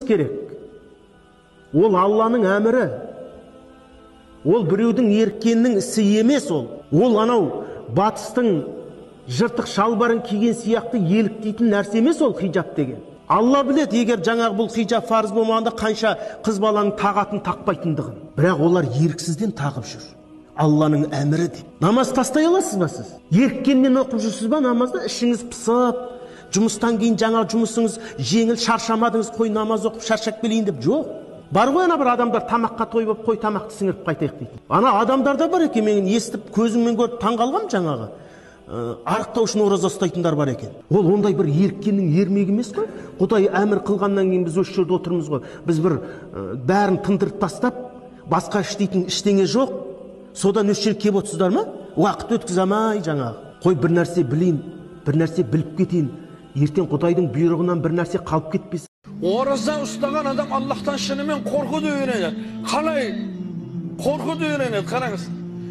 керек. Ол Алланың әмірі. Ол біреудің еріккеннің ісі емес ол. Ол анау батыстың жыртық шалбарын киген сияқты еліктейтін нәрсе емес ол хижаб деген. Алла біледі, егер жаңағы бұл хижаб фарыз болмағанда қанша қыз баланың тағатын тақпайтындығын. Бірақ олар еріксізден тағып жүр. Алланың әмірі деп. Намаз тастай аласыз ба сіз? Еріккенмен оқып жүрсіз ба намазда? Ішіңіз пысып, жұмыстан кейін жаңа жұмысыңыз жеңіл, шаршамадыңыз, қой намаз оқып шаршап келейін деп жоқ. Бар ғой ана бір адамдар тамаққа тойып қой тамақты сіңіріп қайтайық дейді. Ана адамдарда бар екен, мен естіп көзіммен көріп таңғалғам жаңағы. Арықтау үшін ораза ұстайтындар бар екен. Ол ондай бір еріккеннің ермегі емес қой. Құдай әмір қылғаннан кейін біз осы жерде отырмыз ғой. Біз бір бәрін тындырып тастап, басқа іштейтін іштеңе жоқ. Содан осы жерге келіп отырсыздар ма? Уақыт өткізамай жаңағы. Қой бір нәрсе білейін, бір нәрсе біліп кетейін. Ертең Құдайдың бұйрығынан бір нәрсе қалып кетпесін. Ораза ұстаған адам Аллахтан шынымен қорқуды үйренеді. Қалай қорқуды үйренеді, қараңыз.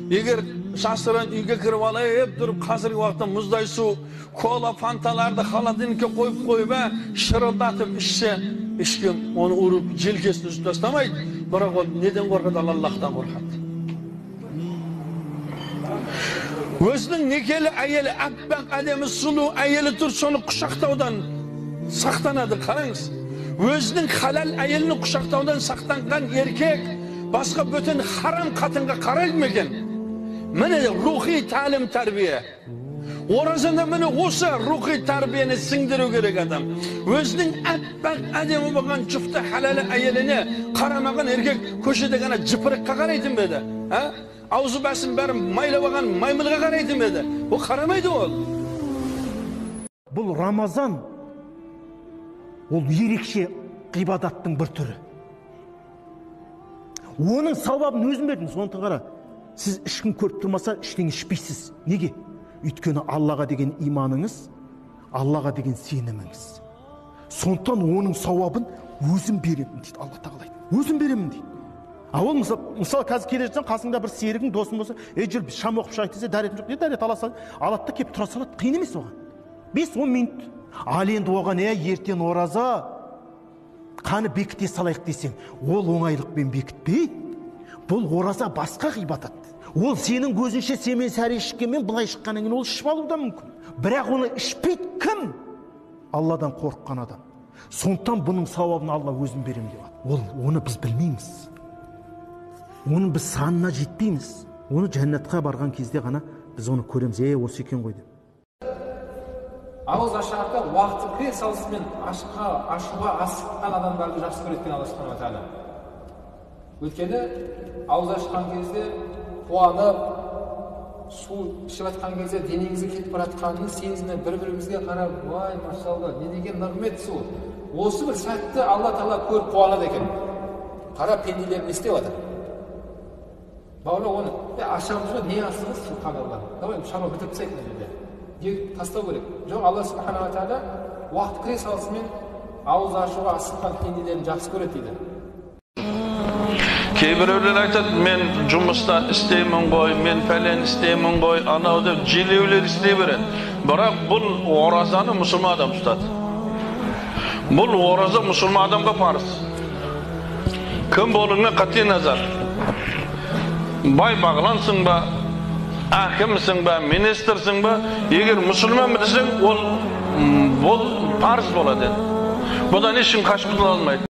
Егер жасырын үйге кіріп алайып тұрып, қазіргі уақытта мұздай су, кола, фанталарды холодильникке қойып, шырылдатып ішсе, ішкен оны ұрып, желкесін үзіп тастамайды. Бірақ ол неден қорқады? Аллахтан қорқады. Өзінің некелі әйелі, әппақ әдемі сұлу әйелі тұр, соны құшақтаудан сақтанады, қараңыз. Өзінің халал әйелін құшақтаудан сақтанған еркек басқа бөтен харам қатынға қарайды ма екен? Міне рухи тәлім тәрбие. Оразада міне осы рухи тәрбиені сіңдіру керек адам. Өзінің әппақ әдемі болған жұфты халал әйеліне қарамаған еркек көшеде ғана жыпырыққа қарайтын ба еді? Аузы бәсін бәрі майлап алған маймылға қарайтын ба еді? Ол қарамайды ол. Бұл Рамазан ол ерекше ғибадаттың бір түрі. Оның сауабын өзім бердім, сондықтан қара. Сіз ішкін көріп тұрмаса, іштен ішпейсіз. Неге? Өйткені Аллаға деген иманыңыз, Аллаға деген сеніміңіз. Сондықтан оның сауабын өзім беремін дейді Алла тағала. Өзім беремін дейді. Ол мысалы қазір келе жатсаң, қасыңда бір серігің, досың болса, жүр шам оқып шығайық десе, дәретім жоқ, дәрет ала салады, алады да келіп тұра салады. Қиын емес оған. 5-10 минут. Ал енді оған ертең ораза қаны бекіте салайық десең, ол оңайлықпен бекітпейді. Бұл ораза басқа ғибадат. Ол сенің көзінше сен сәрі ішкенмен былай шыққаннан кейін ол ішіп алуы да мүмкін. Бірақ оны ішпейді кім? Алладан қорыққан адам. Сондықтан бұның сауабын Алла өзім беремін деп. Оны біз білмейміз. Оны біз санына жетпейміз. Оны жәннатқа барған кезде ғана біз оны көреміз. Осы екен ғой деп. Ауыз ашарда уақыты кіре салысымен ашуға асыққан адамдарды жақсы көретін Алла Субхана ва Тағала. Өйткені ауыз ашқан кезде қуанып, су ішіп жатқан кезде денеңізге кетіп баратқанын сезініп, бір-бірімізге қарап, "Вай, машалла, не деген нығмет су." Осы бір сәтті Алла Тағала көріп қуанады екен. Қара пенделер не істеп жатыр? Бауырлар оны, ашамыз ба, не асығыз су қабылған. Давай шаруа бітіріп тастайық бұл жерде. Тастау керек. Жоқ, Алла Субхана ва Тағала уақыт кіре салысымен ауыз ашуға асыққан пенделерін жақсы көреді дейді. Кейбіреулер айтады, мен жұмыста істеймін ғой, мен пәлен істеймін ғой, анау деп желеулер істей береді. Бірақ бұл оразаны мұсылман адам ұстады. Бұл ораза мұсылман адамға парыз. Кім болуыңа қате назар. Бай бағлансың ба, әкімсің ба, министрсің ба, егер мұсылман десең, ол парыз болады. Бұдан ешкім қашып құтыла алмайды.